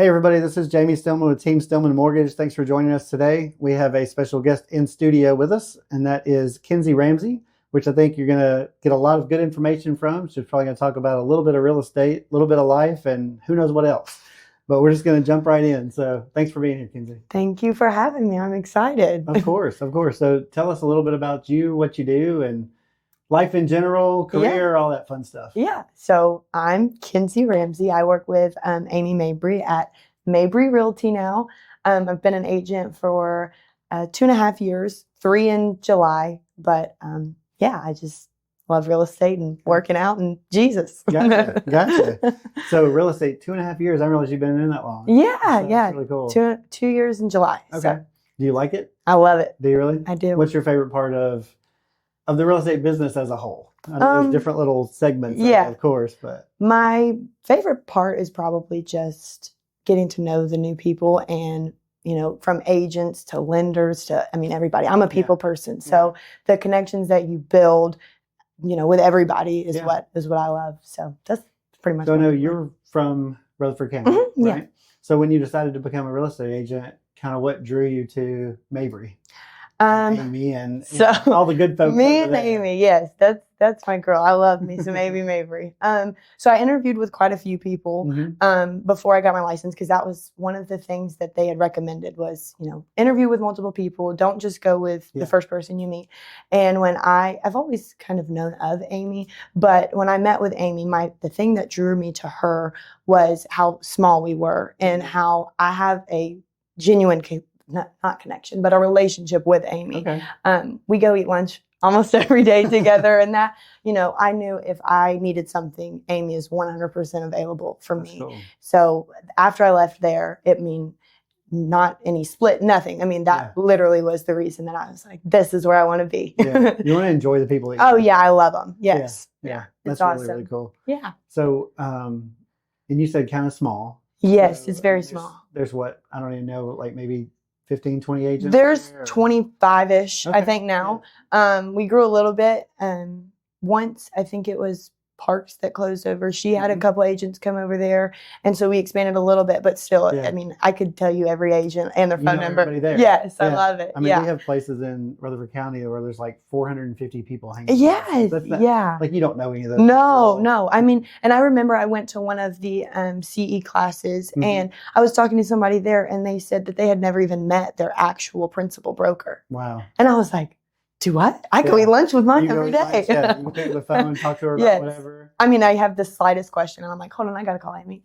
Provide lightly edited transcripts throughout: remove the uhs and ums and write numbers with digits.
Hey everybody, this is Jamie Steelman with Team Steelman Mortgage. Thanks for joining us today. We have a special guest in studio with us, and that is Kenzie Ramsey, which I think you're going to get a lot of good information from. She's probably going to talk about a little bit of real estate, a little bit of life, and who knows what else. But we're just going to jump right in. So thanks for being here, Kenzie. Thank you for having me. I'm excited. Of course, of course. So tell us a little bit about you, what you do, and life in general, career, all that fun stuff. Yeah. So I'm Kenzie Ramsey. I work with Amy Mabry at Mabry Realty now. I've been an agent for 2.5 years, 3 in July. But I just love real estate and working out and Jesus. Gotcha. So real estate, 2.5 years. I didn't realize you've been in that long. Yeah, That's really cool. 2 years in July. Okay. So. Do you like it? I love it. Do you really? I do. What's your favorite part of the real estate business as a whole? I know there's different little segments, of course, but my favorite part is probably just getting to know the new people and, from agents to lenders to, everybody. I'm a people person. So the connections that you build, with everybody is what I love. So that's pretty much. So I know you're from Rutherford County, right? Yeah. So when you decided to become a real estate agent, kind of what drew you to Mabry? Amy and all the good folks. Me and Amy, yes, that's my girl. I love me some Amy Mabry. So I interviewed with quite a few people before I got my license, because that was one of the things that they had recommended was, interview with multiple people. Don't just go with the first person you meet. And when I've always kind of known of Amy, but when I met with Amy, the thing that drew me to her was how small we were and how I have a genuine not connection, but a relationship with Amy. Okay. We go eat lunch almost every day together. And that, I knew if I needed something, Amy is 100% available for me. Cool. So after I left there, not any split, nothing. That literally was the reason that I was like, this is where I want to be. You want to enjoy the people. I love them. Yes. Yeah. That's awesome. Really cool. Yeah. So, and you said kind of small. Yes, so it's very small. There's what, I don't even know, like maybe 15, 20 agents? There's 25-ish, I think now. We grew a little bit. Once, I think it was Parks that closed over. She had a couple agents come over there. And so we expanded a little bit, but still, I could tell you every agent and their phone number. There. Yes, I love it. We have places in Rutherford County where there's like 450 people hanging out. Yes, Like you don't know any of those. No. And I remember I went to one of the CE classes and I was talking to somebody there and they said that they had never even met their actual principal broker. Wow. And I was like, do what? I go eat lunch with mine every day. You can pick up the phone and talk to her about whatever. I have the slightest question and I'm like, hold on, I got to call Amy.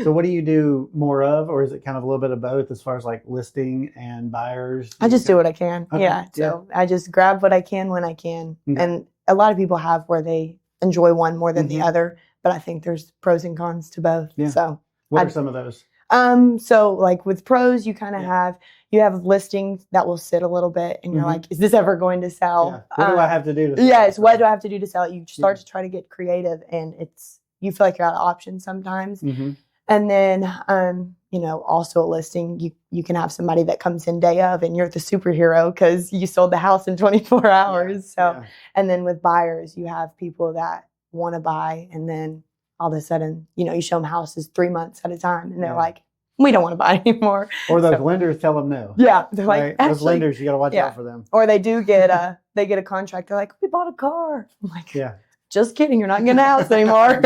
So what do you do more of, or is it kind of a little bit of both as far as like listing and buyers? I just do what I can. Okay. So I just grab what I can when I can. Okay. And a lot of people have where they enjoy one more than the other, but I think there's pros and cons to both. Yeah. So what are some of those? So like with pros, you kind of you have listings that will sit a little bit and you're like, is this ever going to sell? Yeah. What do I have to do to sell? Yes. What do I have to do to sell it? You start to try to get creative and you feel like you're out of options sometimes. And then, also a listing, you can have somebody that comes in day of and you're the superhero because you sold the house in 24 hours. And then with buyers, you have people that want to buy and then all of a sudden, you show them houses 3 months at a time and they're like, we don't want to buy anymore. Or those lenders tell them no. Yeah. They're like, those lenders, you got to watch out for them. Or they do get a contract. They're like, we bought a car. I'm like, just kidding. You're not getting a house anymore.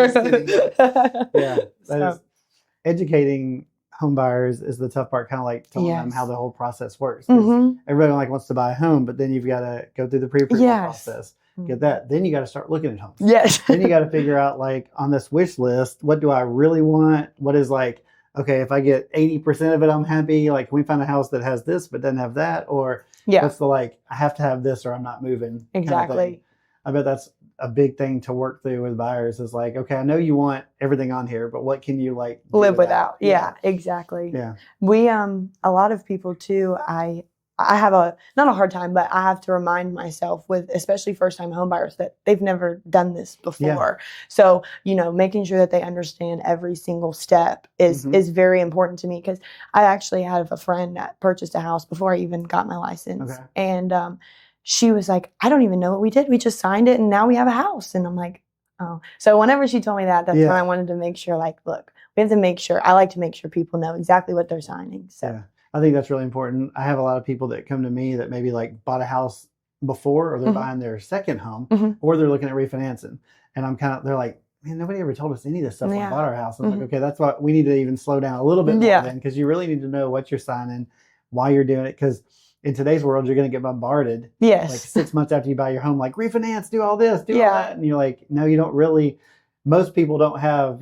Educating home buyers is the tough part, kind of like telling them how the whole process works. Everybody wants to buy a home, but then you've got to go through the pre-approval process. Get that. Then you got to start looking at homes. Yes. Then you got to figure out, like, on this wish list, what do I really want? What is like, okay, if I get 80% of it, I'm happy. Like, can we find a house that has this but doesn't have that? Or what's the like, I have to have this or I'm not moving. Exactly. Kind of thing. I bet that's a big thing to work through with buyers is like, okay, I know you want everything on here, but what can you like live without? Yeah, exactly. Yeah. We, a lot of people too, I have not a hard time, but I have to remind myself with especially first time home buyers that they've never done this before. So, making sure that they understand every single step is very important to me because I actually have a friend that purchased a house before I even got my license. Okay. And she was like, I don't even know what we did. We just signed it and now we have a house. And I'm like, oh. So whenever she told me that, that's when I wanted to make sure like, look, we have to make sure. I like to make sure people know exactly what they're signing. So yeah, I think that's really important. I have a lot of people that come to me that maybe like bought a house before, or they're buying their second home, or they're looking at refinancing, and they're like, man, nobody ever told us any of this stuff when we bought our house. And I'm like, okay, that's what we need to even slow down a little bit more then, because you really need to know what you're signing, why you're doing it, because in today's world, you're going to get bombarded. Yes. Like 6 months after you buy your home, like refinance, do all this, do all that. And you're like, no, you don't really. Most people don't have,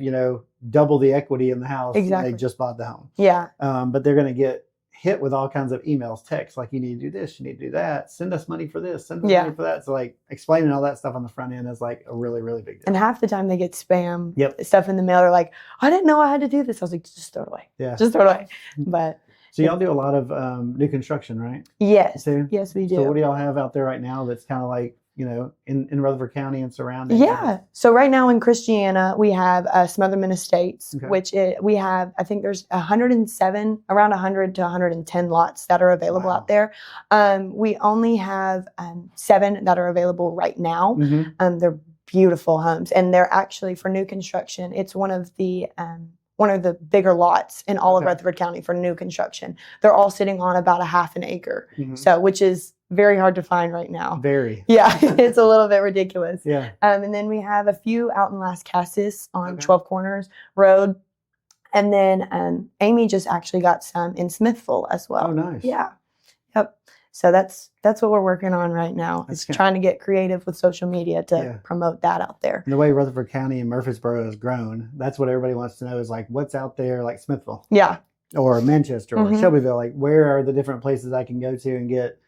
double the equity in the house. Exactly. They just bought the home. Yeah. But they're going to get hit with all kinds of emails, texts, like you need to do this, you need to do that, send us money for this, send us money for that. So like explaining all that stuff on the front end is like a really, really big deal. And half the time they get spam stuff in the mail. They're like, I didn't know I had to do this. I was like, just throw it away. Yeah. Just throw it away. But so y'all do a lot of new construction, right? Yes. Too? Yes, we do. So what do y'all have out there right now that's kind of like, in Rutherford County and surrounding? Yeah. So right now in Christiana, we have Smotherman Estates, which we have, I think there's 107, around 100 to 110 lots that are available out there. We only have 7 that are available right now. They're beautiful homes, and they're actually for new construction. It's one of the bigger lots in all of Rutherford County for new construction. They're all sitting on about a half an acre. So, which is very hard to find right now. Very. Yeah, it's a little bit ridiculous. Yeah. And then we have a few out in Las Casas on 12 Corners Road. And then Amy just actually got some in Smithville as well. Oh, nice. Yeah. Yep. So that's what we're working on right now. It's trying to get creative with social media to promote that out there. And the way Rutherford County and Murfreesboro has grown, that's what everybody wants to know is like, what's out there like Smithville? Yeah. Or Manchester or Shelbyville. Like, where are the different places I can go to and get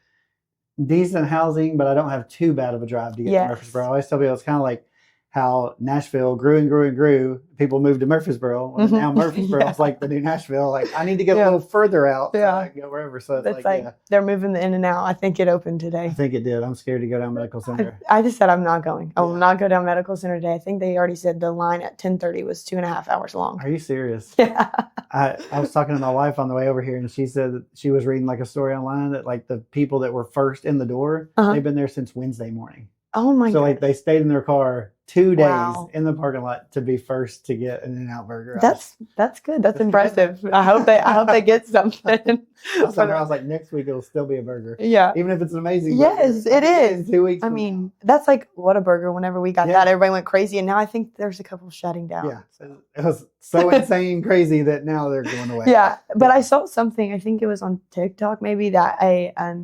decent housing, but I don't have too bad of a drive to get to Murfreesboro? I always tell people it's kind of like how Nashville grew and grew and grew. People moved to Murfreesboro. Well, now Murfreesboro is like the new Nashville. Like, I need to get a little further out so I can go wherever. So it's like they're moving in and out. I think it opened today. I think it did. I'm scared to go down Medical Center. I just said I'm not going. I will not go down Medical Center today. I think they already said the line at 10:30 was 2.5 hours long. Are you serious? Yeah. I was talking to my wife on the way over here, and she said that she was reading like a story online that like the people that were first in the door, they've been there since Wednesday morning. Oh my god! So like they stayed in their car 2 days in the parking lot to be first to get an In-N-Out burger. That's good. That's impressive. I hope they get something. I was like, next week it'll still be a burger. Yeah. Even if it's an amazing yes, burger. It is. 2 weeks. I mean, that's like Whataburger. Whenever we got that, everybody went crazy, and now I think there's a couple shutting down. Yeah. It was so insane crazy that now they're going away. Yeah. But I saw something, I think it was on TikTok maybe, that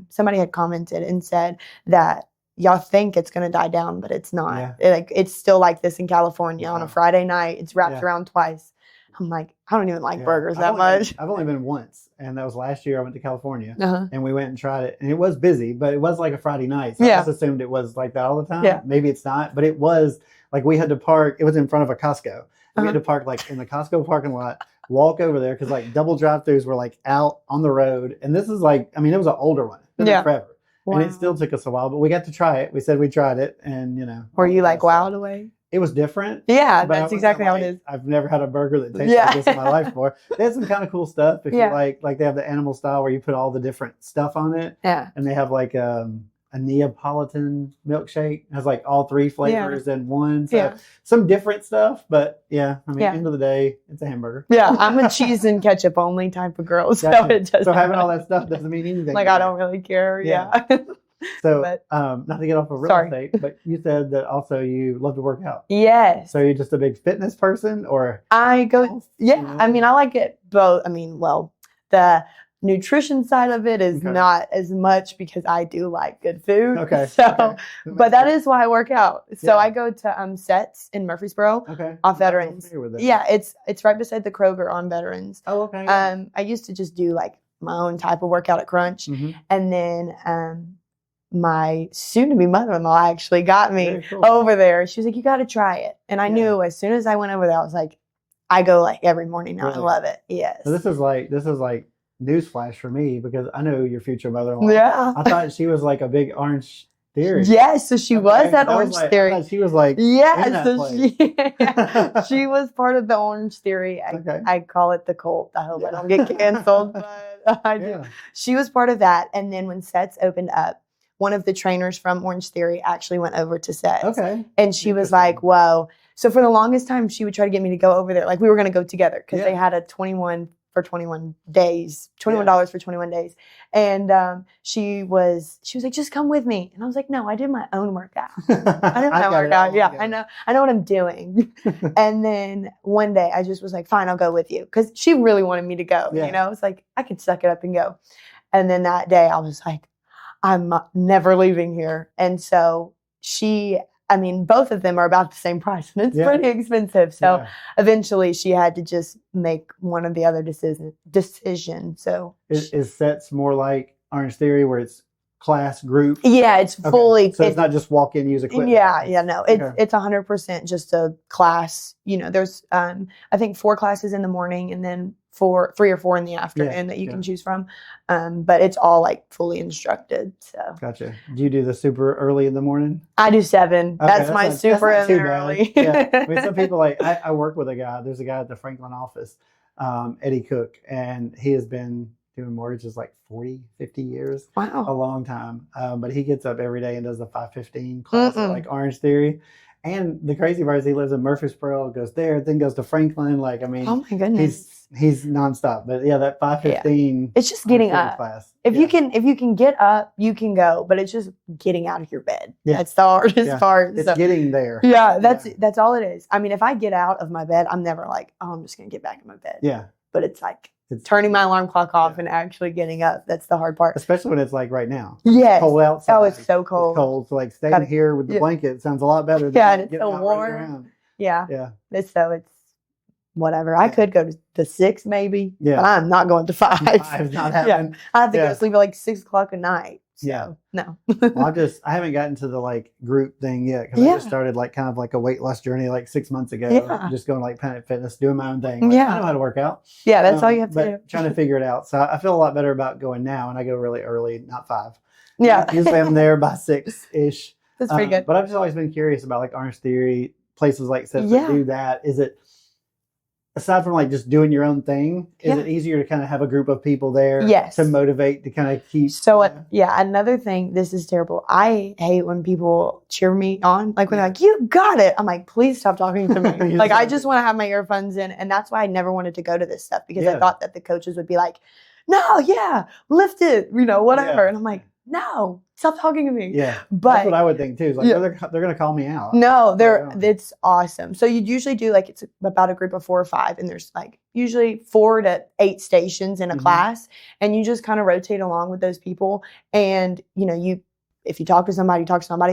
somebody had commented and said that y'all think it's going to die down, but it's not. Yeah. It's still like this in California on a Friday night. It's wrapped around twice. I'm like, I don't even like burgers that much. I've only been once, and that was last year. I went to California, and we went and tried it, and it was busy, but it was like a Friday night. So I just assumed it was like that all the time. Yeah. Maybe it's not, but it was like we had to park. It was in front of a Costco. We had to park like in the Costco parking lot, walk over there because like double drive-thrus were like out on the road, and this is like, I mean, it was an older one. It was forever. Wow. And it still took us a while, but we got to try it. We said we tried it, and Were you like wowed away? It was different. Yeah, that's exactly how it is. I've never had a burger that tastes like this in my life before. They have some kind of cool stuff. If you like they have the animal style where you put all the different stuff on it. Yeah. And they have like a Neapolitan milkshake. It has like all 3 flavors in one. So some different stuff, but I mean, end of the day, it's a hamburger. Yeah, I'm a cheese and ketchup only type of girl. So having all that stuff doesn't mean anything. Like, I don't really care. Yeah. So, not to get off of real estate, but you said that also you love to work out. Yes. So you're just a big fitness person, or? I go, I mean, I like it both. I mean, well, the nutrition side of it is not as much because I do like good food. Okay. So, but that is why I work out. So I go to Sets in Murfreesboro off Veterans. Yeah, it's right beside the Kroger on Veterans. Oh, okay. I used to just do like my own type of workout at Crunch, and then my soon-to-be mother-in-law actually got me over there. She was like, "You got to try it," and I knew as soon as I went over there, I was like, "I go like every morning now. Really? I love it." Yes. So this is like newsflash for me because I know your future mother-in-law. Yeah. I thought she was like a big Orange Theory. Yes, so she was at Orange Theory. I thought she was like she was part of the Orange Theory. I call it the cult. I hope I don't get canceled, but I do. She was part of that, and then when Sets opened up, one of the trainers from Orange Theory actually went over to sets. Okay. And she was like, whoa. So for the longest time, she would try to get me to go over there. Like we were going to go together because they had a 21 for 21 days, $21 for 21 days. And she was like, just come with me. And I was like, no, I did my own workout. I did my workout. Yeah, I know what I'm doing. And then one day I just was like, fine, I'll go with you. Because she really wanted me to go. You know, it's like, I could suck it up and go. And then that day I was like, I'm never leaving here. And so both of them are about the same price, and it's pretty expensive. So eventually she had to just make one of the other decision. So is sets more like Orange Theory where it's class group? Yeah, it's fully. So it's not just walk in, use equipment. No, it's 100% just a class. You know, there's I think 4 classes in the morning and then 3 or 4 in the afternoon that you can choose from. But it's all like fully instructed. So gotcha. Do you do the super early in the morning? I do 7. Okay, that's my super early. Yeah. I mean, some people like I work with a guy. There's a guy at the Franklin office, Eddie Cook, and he has been doing mortgages like 40, 50 years. Wow. A long time. But he gets up every day and does the 5:15 class at like Orange Theory. And the crazy part is he lives in Murfreesboro, goes there, then goes to Franklin. Like, I mean, oh my goodness, he's nondstop. But yeah, that 5:15. It's just getting up. Class. If you can get up, you can go. But it's just getting out of your bed. Yeah. That's the hardest part. It's getting there. Yeah, that's all it is. I mean, if I get out of my bed, I'm never like, oh, I'm just gonna get back in my bed. Yeah. But it's like turning my alarm clock off and actually getting up. That's the hard part. Especially when it's like right now. Yes. It's cold outside. Oh, it's so cold. It's cold. So like staying here with the blanket sounds a lot better than and it's so warm. Yeah. Yeah. It's whatever. I could go to 6 maybe. Yeah. But I'm not going to 5. 5's not happening. I have to go to sleep at like 6 o'clock at night. So, no. Well, I haven't gotten to the like group thing yet because I just started like kind of like a weight loss journey like 6 months ago. Yeah. Just going like Planet Fitness, doing my own thing. Like, I know how to work out. Yeah, that's all you have to do. Trying to figure it out. So I feel a lot better about going now, and I go really early, not 5. Yeah. Usually I'm there by 6-ish. That's pretty good. But I've just always been curious about like Orange Theory, places like sets that do that. Is it, aside from like just doing your own thing, is it easier to kind of have a group of people there to motivate, to kind of keep? So another thing, this is terrible. I hate when people cheer me on. Like when they're like, you got it. I'm like, please stop talking to me. Like I just want to have my earphones in. And that's why I never wanted to go to this stuff because I thought that the coaches would be like, no, lift it, whatever. Yeah. And I'm like, no, stop talking to me. Yeah, but that's what I would think too. It's like they're gonna call me out. No, it's awesome. So you'd usually do like it's about a group of 4 or 5, and there's like usually 4 to 8 stations in a class, and you just kind of rotate along with those people. And if you talk to somebody,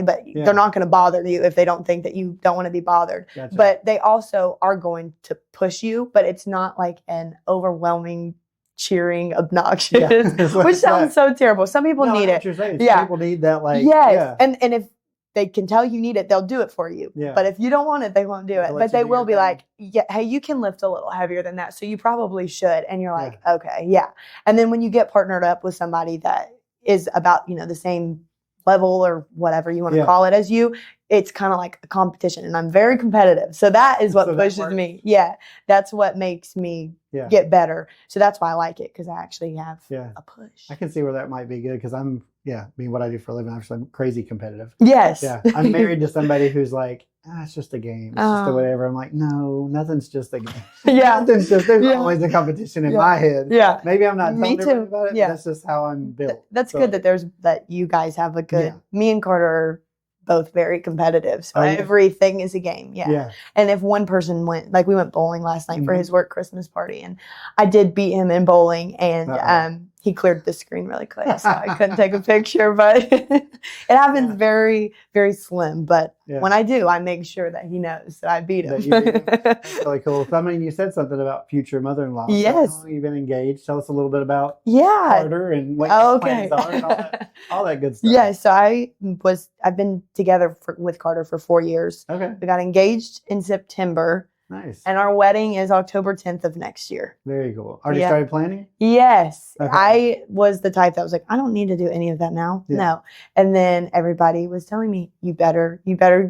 but they're not going to bother you if they don't think that you don't want to be bothered. Gotcha. But they also are going to push you, but it's not like an overwhelming cheering obnoxious, which sounds so terrible. Some people need it. Some people need that, like, and if they can tell you need it, they'll do it for you. Yeah. But if you don't want it, they won't do it. But they will be like, hey, you can lift a little heavier than that, so you probably should. And you're like, okay, yeah. And then when you get partnered up with somebody that is about the same level or whatever you want to call it as you, it's kind of like a competition, and I'm very competitive. So that is what pushes me. Yeah. That's what makes me get better. So that's why I like it, because I actually have a push. I can see where that might be good, because I'm, what I do for a living, I'm crazy competitive. Yes. Yeah. I'm married to somebody who's like, it's just a game. It's just a whatever. I'm like, no, nothing's just a game. Nothing's just, there's always a competition in my head. Yeah. Maybe I'm not telling everybody about it, but that's just how I'm built. That's good that you guys have a good, me and Carter are both very competitive. So everything is a game. Yeah. And if one person went, like we went bowling last night for his work Christmas party, and I did beat him in bowling, and he cleared the screen really quick, so I couldn't take a picture, but it happens very, very slim. But when I do, I make sure that he knows that I beat him. That's really cool. So, I mean, you said something about future mother-in-law. Yes. So how long have you been engaged? Tell us a little bit about Carter and what your plans are and all that good stuff. Yeah, so I've been together with Carter for 4 years. Okay. We got engaged in September. Nice. And our wedding is October 10th of next year. Very cool. Already started planning? Yes. Okay. I was the type that was like, I don't need to do any of that now. Yeah. No. And then everybody was telling me, you better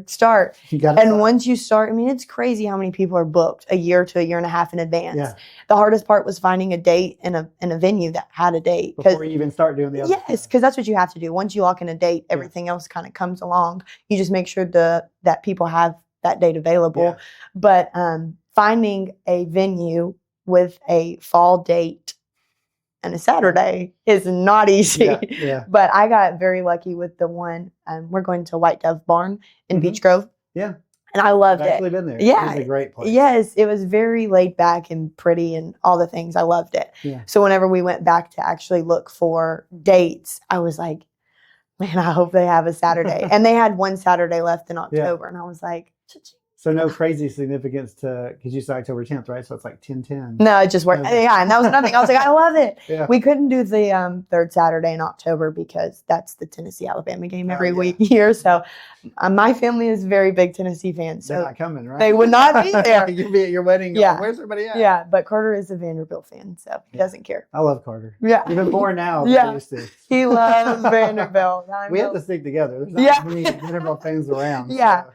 start. And once you start, I mean, it's crazy how many people are booked a year to a year and a half in advance. Yeah. The hardest part was finding a date in a venue that had a date. Before you even start doing the other stuff. Yes, because that's what you have to do. Once you lock in a date, everything else kind of comes along. You just make sure that people have that date available. Yeah. But finding a venue with a fall date and a Saturday is not easy. Yeah. But I got very lucky with the one. We're going to White Dove Barn in Beech Grove. Yeah. And I loved it. I've actually been there. Yeah. It was a great place. Yes. It was very laid back and pretty and all the things. I loved it. Yeah. So whenever we went back to actually look for dates, I was like, man, I hope they have a Saturday. And they had one Saturday left in October. And I was like, cha-ching. So no crazy significance because you said October 10th, right? So it's like 10/10. No, it just worked. Okay. Yeah, and that was nothing. I was like, I love it. Yeah. We couldn't do the third Saturday in October because that's the Tennessee-Alabama game every week here. So my family is very big Tennessee fans. So they're not coming, right? They would not be there. You'll be at your wedding. Yeah. Where's everybody at? Yeah, but Carter is a Vanderbilt fan, so he doesn't care. I love Carter. Yeah. Even more now. Yeah. He loves Vanderbilt. We have to stick together. There's not many Vanderbilt fans around. Yeah. So.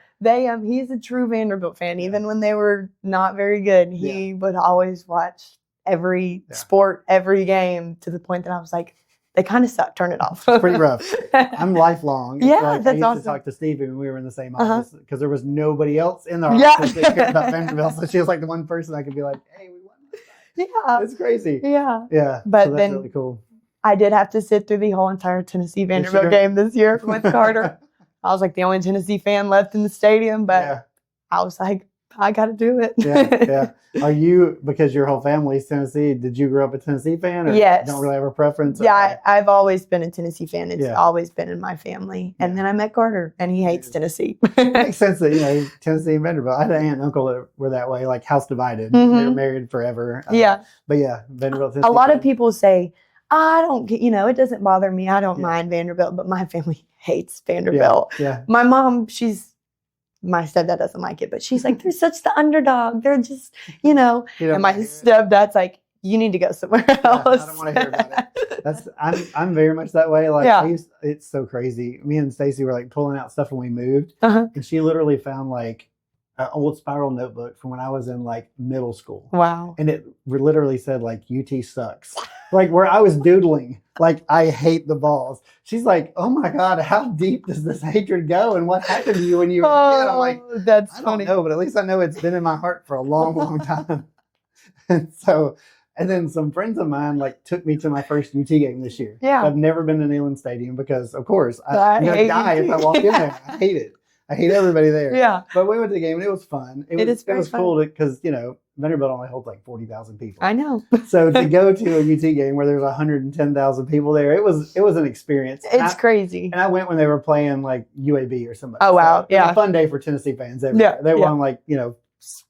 He's a true Vanderbilt fan. Even when they were not very good, he would always watch every sport, every game, to the point that I was like, they kind of suck. Turn it off. It's pretty rough. I'm lifelong. Yeah, that's I used awesome. to talk to Stevie when we were in the same office because there was nobody else in the office that cared about Vanderbilt. So she was like the one person I could be like, hey, we won this time. Yeah. It's crazy. Yeah. Yeah. But so that's really cool. I did have to sit through the whole entire Tennessee Vanderbilt game this year with Carter. I was like the only Tennessee fan left in the stadium, but I was like, I got to do it. Yeah. Are you, because your whole family's Tennessee, did you grow up a Tennessee fan? Or yes. Don't really have a preference? Yeah, okay. I've always been a Tennessee fan. It's always been in my family. And then I met Carter, and he hates Tennessee. It makes sense that, Tennessee and Vanderbilt. I had an aunt and uncle that were that way, like house divided. They were married forever. But Vanderbilt, Tennessee. A lot of people say, I don't, it doesn't bother me. I don't mind Vanderbilt, but my family hates Vanderbilt. Yeah. My mom, my stepdad doesn't like it, but she's like, they're such the underdog. They're just, and my stepdad's like, you need to go somewhere else. I don't want to hear about it. I'm very much that way. Like, it's so crazy. Me and Stacy were like pulling out stuff when we moved, and she literally found like an old spiral notebook from when I was in like middle school. Wow. And it literally said like UT sucks. Like where I was doodling, like I hate the balls. She's like, oh my God, how deep does this hatred go? And what happened to you when you were a kid? I'm like, that's I funny. don't know, but at least I know it's been in my heart for a long, long time. And then some friends of mine like took me to my first UT game this year. Yeah. I've never been to Neyland Stadium because of course I'm gonna die if I walk in there. I hate it. I hate everybody there. Yeah. But we went to the game and it was fun. It was cool because, Vanderbilt only holds like 40,000 people. I know. So to go to a UT game where there's 110,000 people there, it was an experience. It's crazy. And I went when they were playing like UAB or something. Oh, wow. So it was a fun day for Tennessee fans everywhere. They won like,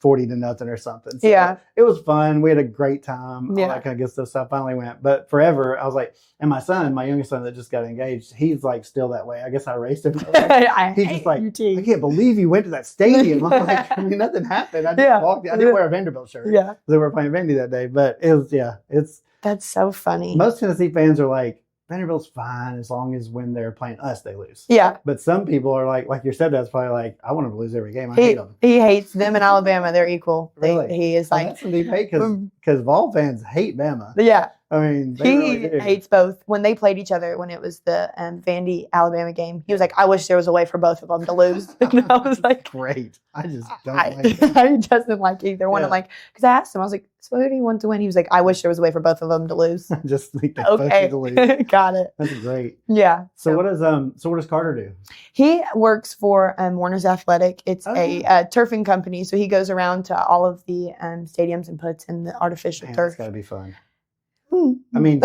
40-0 or something. So it was fun. We had a great time. All that kind of good stuff. So I finally went. But forever, I was like, and my son, my youngest son that just got engaged, he's like still that way. I guess I raised him. He's just like, I can't believe you went to that stadium. I'm like, nothing happened. I just walked. I didn't wear a Vanderbilt shirt. Yeah. Because they were playing Vandy that day. But it was, that's so funny. Most Tennessee fans are like, Vanderbilt's fine as long as when they're playing us, they lose. Yeah. But some people are like your stepdad's probably like, I want them to lose every game. I hate them. He hates them in Alabama. They're equal. Really? He is like. That's some deep hate because Vol fans hate Bama. Yeah. I mean, he really hates both. When they played each other, when it was the Vandy Alabama game, he was like, I wish there was a way for both of them to lose. And I was like, great. I just don't like it. I doesn't like either one. I'm like, because I asked him, I was like, so who do you want to win? He was like, I wish there was a way for both of them to lose. Just like they both need to lose. Got it. That's great. Yeah. So what does Carter do? He works for Warner's Athletic. It's a turfing company. So he goes around to all of the stadiums and puts in the artificial turf. That's got to be fun. I mean,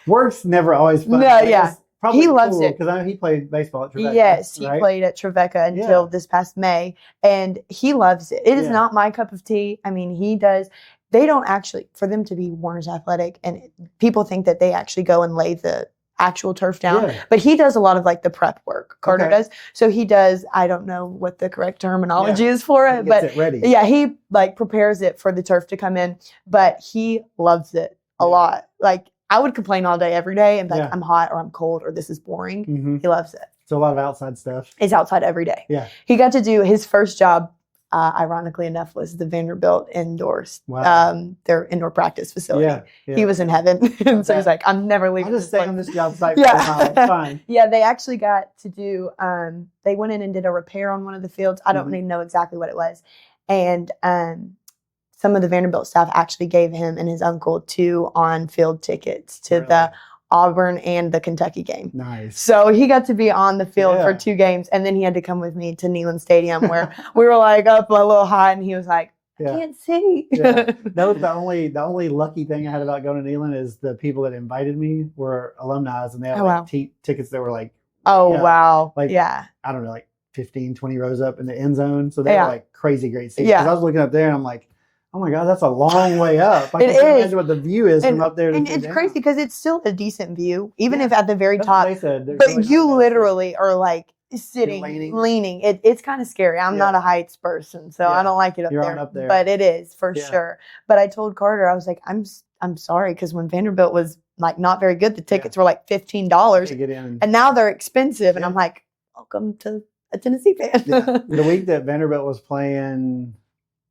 work's never always fun. No, yeah. Probably he loves it because he played baseball at Trevecca. Yes, he played at Trevecca until this past May, and he loves it. It is not my cup of tea. I mean, he does. They don't actually, for them to be Warner's Athletic, and people think that they actually go and lay the actual turf down. Yeah. But he does a lot of like the prep work. Carter Okay. does. So he does, I don't know what the correct terminology is for it, He but gets it ready. yeah, he like prepares it for the turf to come in, but he loves it a lot. Like I would complain all day, every day and be like, I'm hot or I'm cold or this is boring. Mm-hmm. He loves it. So a lot of outside stuff. It's outside every day. Yeah. He got to do his first job, ironically enough, was the Vanderbilt indoors. Wow. Their indoor practice facility. Yeah. He was in heaven. And so he's like, I'm never leaving. I'll just stay on this job site for Yeah. a while. It's fine. Yeah, they actually got to do, they went in and did a repair on one of the fields. I don't Mhm. even know exactly what it was. And some of the Vanderbilt staff actually gave him and his uncle 2 on-field tickets to the Auburn and the Kentucky game. Nice. So he got to be on the field Yeah. for 2 games, and then he had to come with me to Neyland Stadium where we were like up a little high, and he was like, I can't see. Yeah. That was the only lucky thing I had about going to Neyland is the people that invited me were alumni, and they had tickets that were like, wow. like, yeah. I don't know, like 15, 20 rows up in the end zone. So they were like crazy great seats. Yeah. Because I was looking up there and I'm like, oh my God, that's a long way up. I It can't is. imagine what the view is from up there. And it's crazy because it's still a decent view, even if at the very That's top. what they said. But you literally are like sitting, leaning. leaning. It's kind of scary. I'm not a heights person, so I don't like it up You're there. on up there. But it is for sure. But I told Carter, I was like, I'm sorry, because when Vanderbilt was like not very good, the tickets were like $15, to get in. and now they're expensive. And I'm like, welcome to a Tennessee fan. The week that Vanderbilt was playing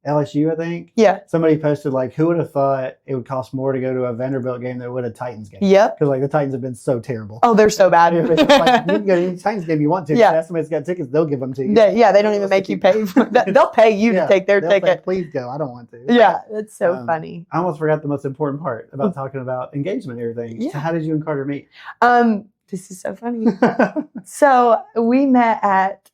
LSU, I think. Yeah. Somebody posted like, who would have thought it would cost more to go to a Vanderbilt game than it would a Titans game? Yep. Because like the Titans have been so terrible. Oh, they're so bad. Like, you can go to any Titans game you want to. Yeah. If somebody's got tickets, they'll give them to you. They don't even make you pay for that. They'll pay you to take their ticket. Please go. I don't want to. Yeah, that's so funny. I almost forgot the most important part about talking about engagement and everything. Yeah. So how did you and Carter meet? This is so funny. So we met at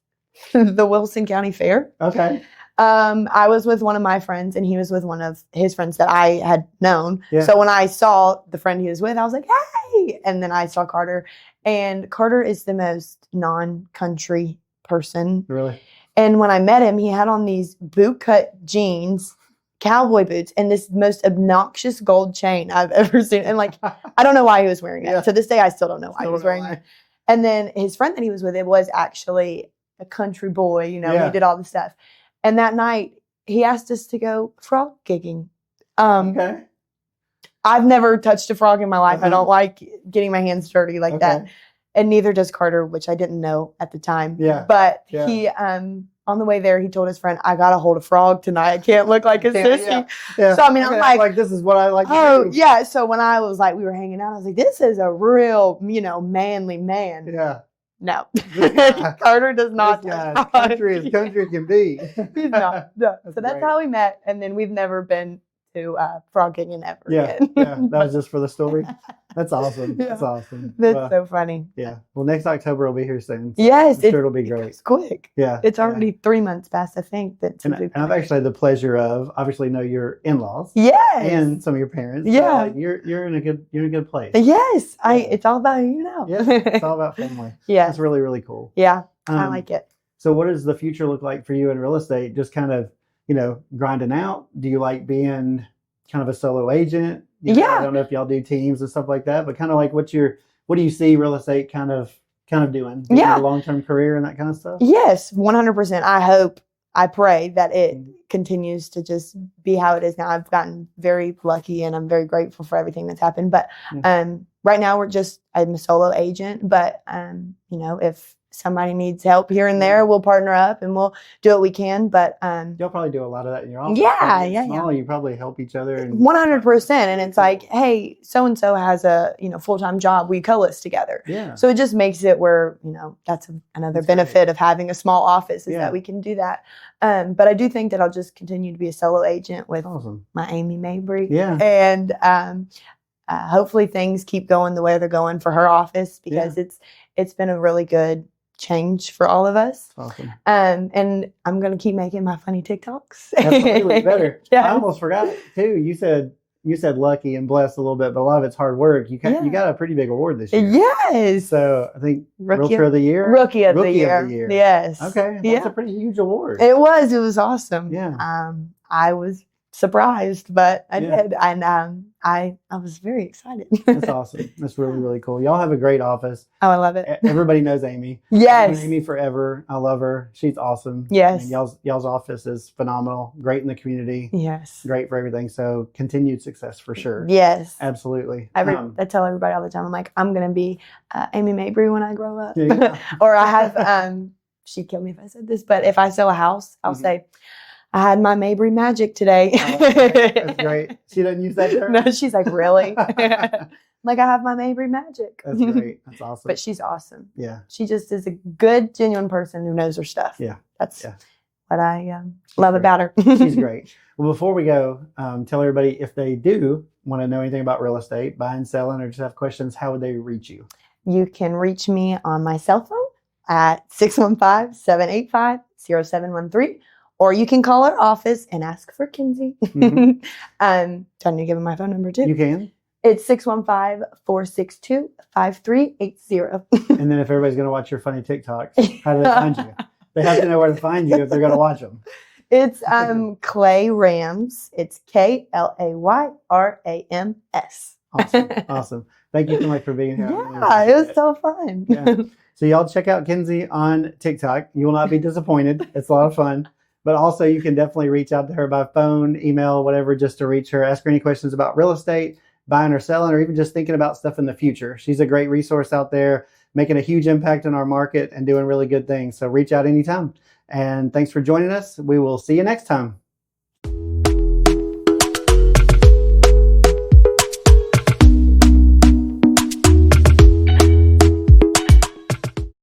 the Wilson County Fair. Okay. I was with one of my friends, and he was with one of his friends that I had known. Yeah. So when I saw the friend he was with, I was like, hey! And then I saw Carter, and Carter is the most non-country person. Really? And when I met him, he had on these bootcut jeans, cowboy boots, and this most obnoxious gold chain I've ever seen. And like, I don't know why he was wearing it. Yeah. To this day, I still don't know why he was wearing it. And then his friend that he was with, it was actually a country boy, he did all the stuff. And that night, he asked us to go frog gigging. Okay. I've never touched a frog in my life. I don't like getting my hands dirty like that. And neither does Carter, which I didn't know at the time. Yeah. But he, on the way there, he told his friend, I got to hold a frog tonight. I can't look like a sissy. Yeah. So, I mean, I'm like, this is what I like to do. yeah. So when I was like, we were hanging out, I was like, this is a real, manly man. Yeah. No. Carter does not. Country as country can be. He's not. No. So that's great. how we met. And then we've never been to frog gigging ever Yeah. again. Yeah. That was just for the story. That's awesome. Yeah. That's awesome. That's so funny. Yeah. Well, next October will be here soon. So Yes. I'm sure it'll be great. It's quick. Yeah. It's already 3 months past, I think. And I've actually had the pleasure of obviously know your in-laws. Yes. And some of your parents. Yeah. So you're in a good place. Yes. It's all about you now. Yeah. It's all about family. Yeah. That's really, really cool. Yeah. I like it. So what does the future look like for you in real estate? Just kind of, grinding out? Do you like being kind of a solo agent? I don't know if y'all do teams and stuff like that, but kind of like what do you see real estate kind of doing? A long-term career and that kind of stuff? Yes, 100%. I pray that it continues to just be how it is now. I've gotten very lucky and I'm very grateful for everything that's happened. But right now I'm a solo agent, but if somebody needs help here and there, we'll partner up and we'll do what we can. But you'll probably do a lot of that in your office. Yeah. You probably help each other. 100%. And it's like, hey, so-and-so has a full-time job. We co-list together. Yeah. So it just makes it where, that's another benefit of having a small office is that we can do that. But I do think that I'll just continue to be a solo agent with my Amy Mabry. Yeah. And hopefully things keep going the way they're going for her office because it's been a really good change for all of us. Awesome. And I'm going to keep making my funny TikToks. That's really better. Yeah. I almost forgot it too. You said lucky and blessed a little bit, but a lot of it's hard work. You got a pretty big award this year. Yes. So I think Realtor of the Year. Rookie of the year. Yes. Okay. That's a pretty huge award. It was awesome. Yeah. I was surprised, but I did. And I was very excited. That's awesome. That's really, really cool. Y'all have a great office. Oh, I love it. Everybody knows Amy. Yes. I've known Amy forever. I love her. She's awesome. Yes. And y'all's office is phenomenal. Great in the community. Yes. Great for everything. So continued success for sure. Yes. Absolutely. I tell everybody all the time, I'm like, I'm going to be Amy Mabry when I grow up. Yeah. Or I have, she'd kill me if I said this, but if I sell a house, I'll say, I had my Mabry magic today. That's great. She doesn't use that term? No, she's like, really? Like, I have my Mabry magic. That's great. That's awesome. But she's awesome. Yeah. She just is a good, genuine person who knows her stuff. Yeah. That's what I love about her. She's great. Well, before we go, tell everybody if they do want to know anything about real estate, buying, selling, or just have questions, how would they reach you? You can reach me on my cell phone at 615-785-0713. Or you can call our office and ask for Kenzie. Do I need to give them my phone number too? You can. It's 615-462-5380. And then if everybody's going to watch your funny TikToks, how do they find you? They have to know where to find you if they're going to watch them. It's Clay Rams. It's KLAYRAMS. Awesome. Awesome. Thank you so much for being here. Yeah, it was so fun. Yeah. So y'all check out Kenzie on TikTok. You will not be disappointed. It's a lot of fun. But also you can definitely reach out to her by phone, email, whatever, just to reach her. Ask her any questions about real estate, buying or selling, or even just thinking about stuff in the future. She's a great resource out there, making a huge impact in our market and doing really good things. So reach out anytime. And thanks for joining us. We will see you next time.